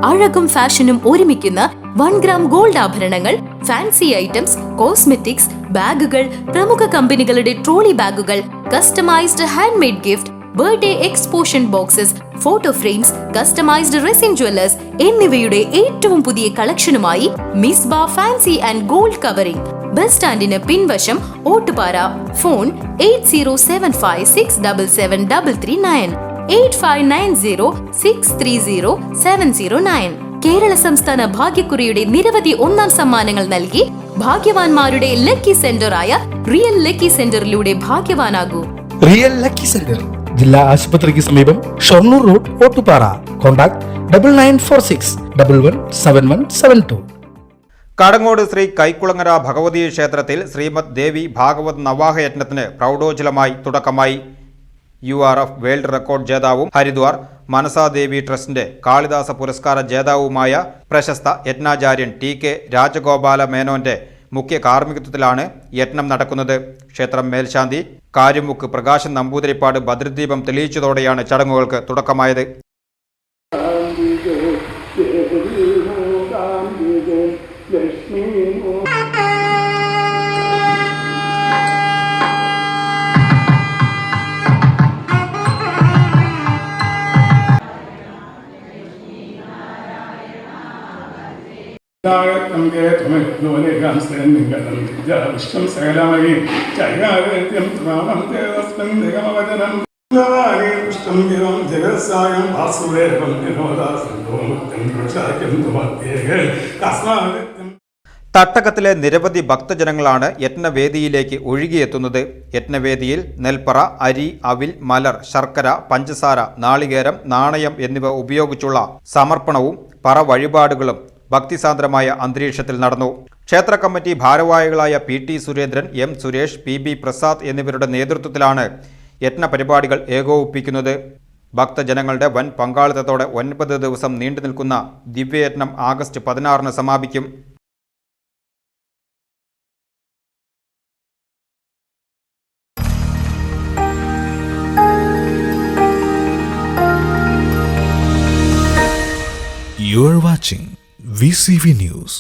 അഴകും ഫാഷനും ഒരുമിക്കുന്ന 1 gram gold ആഭരണങ്ങൾ, ഫാൻസി ഐറ്റംസ്, കോസ്മെറ്റിക്സ്, ബാഗുകൾ, പ്രമുഖ കമ്പനികളുടെ ട്രോളി ബാഗുകൾ, customised hand made gift, birthday explosion boxes, photo frames, customised resin jewellers എന്നിവയുടെ ഏറ്റവും പുതിയ കളക്ഷനുമായി Misba fancy and gold covering, bus സ്റ്റാൻഡിന് പിൻവശം, ഓട്ടുപാറ. ഫോൺ 8075677339 8590630709. കേരള സംസ്ഥാന ഭാഗ്യക്കുറിയുടെ നിരവധി ഒന്നാം സമ്മാനങ്ങൾ നൽകി ഭാഗ്യവാന്മാരുടെ ലക്കി സെന്ററായ റിയൽ ലക്കി സെന്ററിലൂടെ ഭാഗ്യവാനാകൂ. റിയൽ ലക്കി സെന്റർ, ജില്ലാ ആശുപത്രിക്ക് സമീപം, ഷൊർണൂർ റോഡ്, ഓട്ടുപാറ. കോൺടാക്ട് 9946117172. കാടങ്ങോട് ശ്രീ കൈക്കുളങ്ങര ഭഗവതി ക്ഷേത്രത്തിൽ ശ്രീമദ് ദേവി ഭാഗവത് നവാഹ യജ്ഞത്തിന് പ്രൗഢോജ്വലമായി തുടക്കമായി. URF വേൾഡ് റെക്കോർഡ് ജേതാവും ഹരിദ്വാർ മനസാദേവി ട്രസ്റ്റിന്റെ കാളിദാസ പുരസ്കാര ജേതാവുമായ പ്രശസ്ത യജ്ഞാചാര്യൻ TK രാജഗോപാല മേനോന്റെ മുഖ്യ കാർമ്മികത്വത്തിലാണ് യജ്ഞം നടക്കുന്നത്. ക്ഷേത്രം മേൽശാന്തി കാര്യമുക്ക് പ്രകാശൻ നമ്പൂതിരിപ്പാട് ഭദ്രദീപം തെളിയിച്ചതോടെയാണ് ചടങ്ങുകൾക്ക് തുടക്കമായത്. തട്ടകത്തിലെ നിരവധി ഭക്തജനങ്ങളാണ് യജ്ഞവേദിയിലേക്ക് ഒഴുകിയെത്തുന്നത്. യജ്ഞവേദിയിൽ നെൽപ്പറ, അരി, അവിൽ, മലർ, ശർക്കര, പഞ്ചസാര, നാളികേരം, നാണയം എന്നിവ ഉപയോഗിച്ചുള്ള സമർപ്പണവും പറ വഴിപാടുകളും ഭക്തിസാന്ദ്രമായ അന്തരീക്ഷത്തിൽ നടന്നു. ക്ഷേത്ര കമ്മിറ്റി ഭാരവാഹികളായ PT Surendran, M Suresh, PB Prasad എന്നിവരുടെ നേതൃത്വത്തിലാണ് യജ്ഞ പരിപാടികൾ ഏകോപിപ്പിക്കുന്നത്. ഭക്തജനങ്ങളുടെ വൻ പങ്കാളിത്തത്തോടെ 9 ദിവസം നീണ്ടു നിൽക്കുന്ന ദിവ്യയജ്ഞം ആഗസ്റ്റ് 16 സമാപിക്കും. You are watching VCV News.